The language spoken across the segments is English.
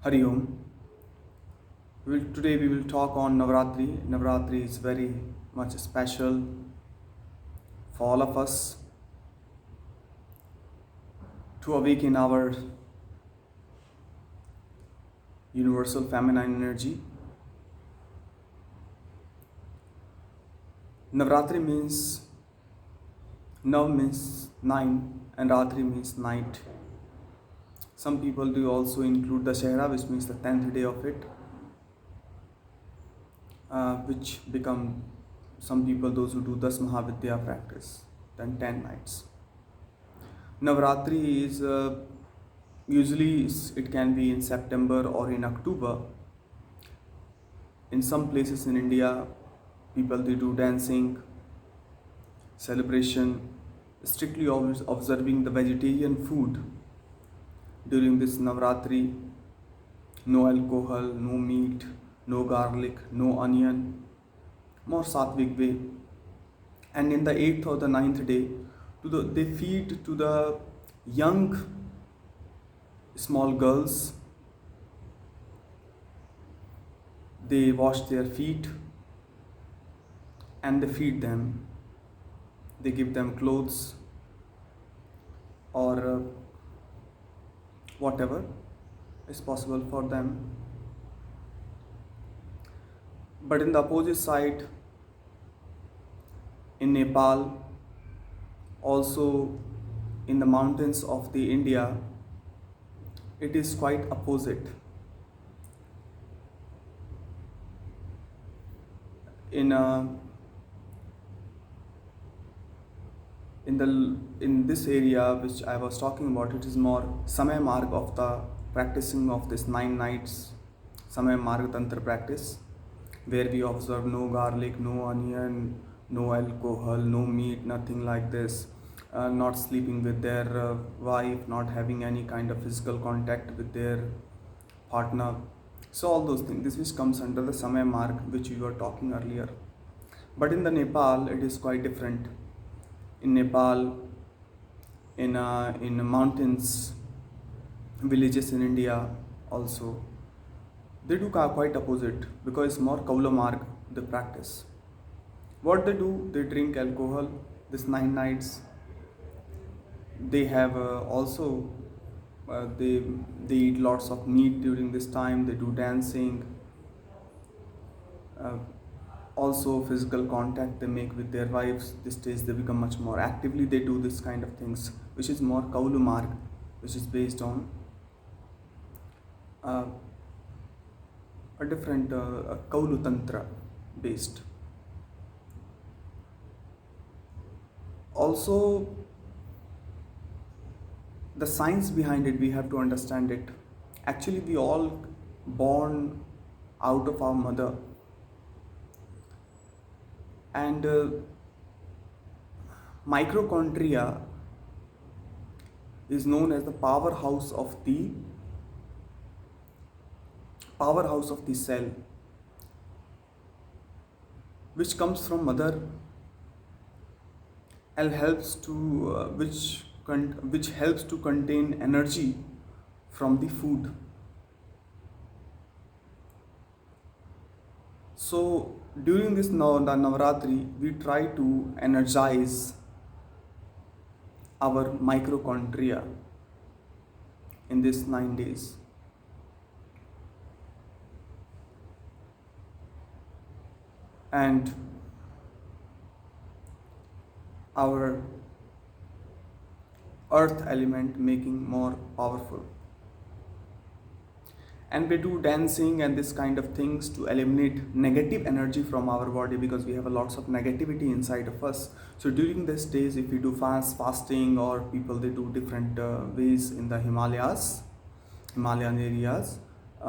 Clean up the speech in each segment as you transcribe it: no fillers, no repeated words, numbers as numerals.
Hari Om. Today we will talk on Navratri. Navratri is very much special for all of us to awaken our universal feminine energy. Navratri Nav means nine and Ratri means night. Some people do also include the Shehra, which means the 10th day of it, which become some people those who do Das Mahavidya practice, then 10 nights. Navratri is usually it can be in September or in October. In some places in India, people they do dancing, celebration, strictly observing the vegetarian food during this Navratri. No alcohol, no meat, no garlic, no onion, more sattvic way. And in the 8th or the ninth day, they feed to the young small girls. They wash their feet and they feed them. They give them clothes or whatever is possible for them. But in the opposite side, in Nepal, also in the mountains of the India, it is quite opposite. In this area which I was talking about, it is more Samay Marg of the practicing of this 9 nights Samay Marg Tantra practice, where we observe no garlic, no onion, no alcohol, no meat, nothing like this. Not sleeping with their wife, not having any kind of physical contact with their partner. So all those things, this which comes under the Samay Marg which we were talking earlier. But in the Nepal, it is quite different. In Nepal, in mountains, villages in India also, they do quite opposite because more Kaula Marg they practice. What they do, they drink alcohol this 9 nights. They have also they eat lots of meat during this time. They do dancing. Also physical contact they make with their wives. These days they become much more actively. They do this kind of things, which is more Kaulu Marg, which is based on a different Kaulu Tantra based. Also, the science behind it, we have to understand it. Actually, we all born out of our mother, and mitochondria is known as the powerhouse of the cell, which comes from mother and helps to which helps to contain energy from the food. So during this the Navratri, we try to energize our mitochondria in these 9 days. And our earth element making more powerful. And we do dancing and this kind of things to eliminate negative energy from our body, because we have a lots of negativity inside of us. So during these days, if we do fasting, or people they do different ways in the Himalayan areas,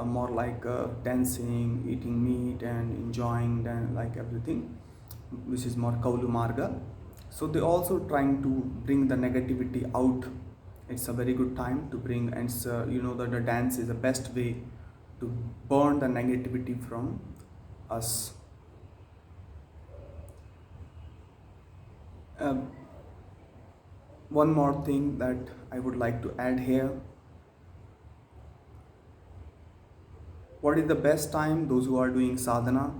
more like dancing, eating meat and enjoying like everything, which is more Kaulu Marga. So they also trying to bring the negativity out. It's a very good time to bring, and that the dance is the best way to burn the negativity from us. One more thing that I would like to add here. What is the best time? Those who are doing sadhana,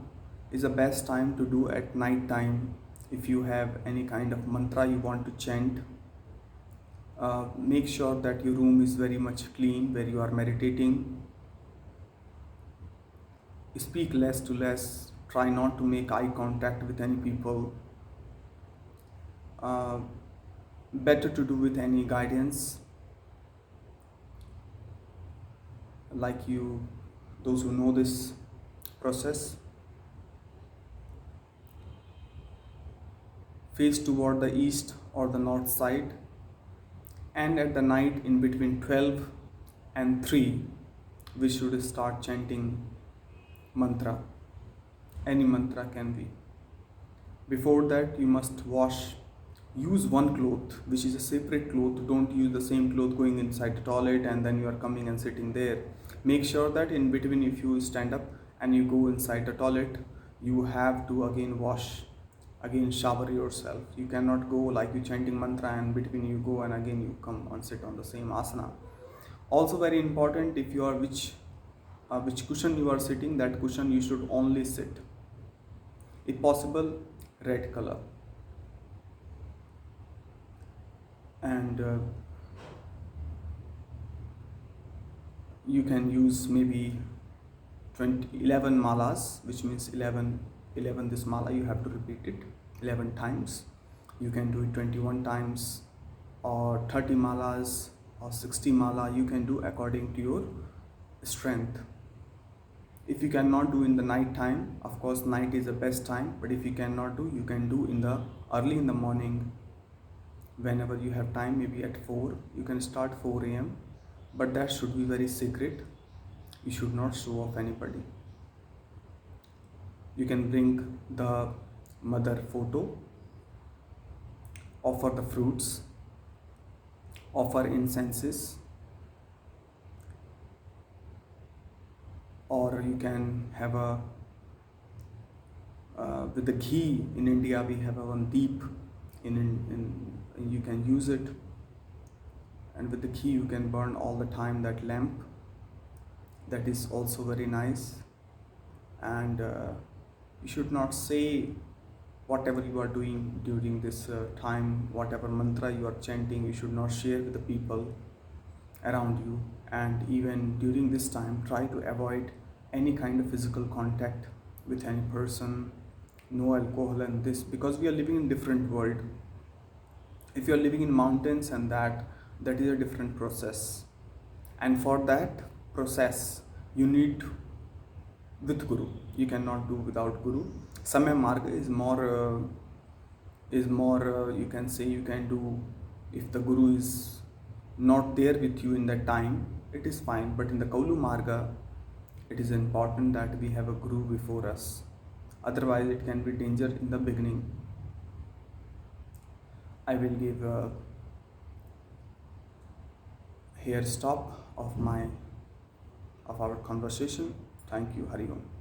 is the best time to do at night time. If you have any kind of mantra you want to chant, make sure that your room is very much clean where you are meditating. Speak less to less. Try not to make eye contact with any people. Uh, Better to do with any guidance, like you, those who know this process. Face toward the east or the north side, and at the night in between 12 and 3 we should start chanting mantra. Any mantra can be. Before that you must wash. Use one cloth which is a separate cloth. Don't use the same cloth going inside the toilet and then you are coming and sitting there. Make sure that in between, if you stand up and you go inside the toilet, you have to again wash, again shower yourself. You cannot go like you chanting mantra and between you go and again you come and sit on the same asana. Also very important, if you are which cushion you are sitting, that cushion you should only sit, if possible red color. And you can use maybe 11 malas, which means 11 this mala you have to repeat it 11 times. You can do it 21 times or 30 malas or 60 mala. You can do according to your strength. If you cannot do in the night time, of course night is the best time, but if you cannot do, you can do in the early in the morning whenever you have time. Maybe at 4 you can start 4 a.m., but that should be very secret. You should not show off anybody. You can bring the mother photo, offer the fruits, offer incenses, or you can have a with the ghee. In India we have a one deep in you can use it, and with the ghee you can burn all the time that lamp. That is also very nice. And you should not say whatever you are doing during this time, whatever mantra you are chanting, you should not share with the people around you. And even during this time, try to avoid any kind of physical contact with any person. No alcohol and this, because we are living in different world. If you are living in mountains and that is a different process, and for that process you need with guru. You cannot do without guru. Samya marga is more you can say you can do. If the guru is not there with you in that time, it is fine, but in the Kaulu marga it is important that we have a guru before us, otherwise it can be danger in the beginning. I will give a here stop of our conversation. Thank you. Hari Om.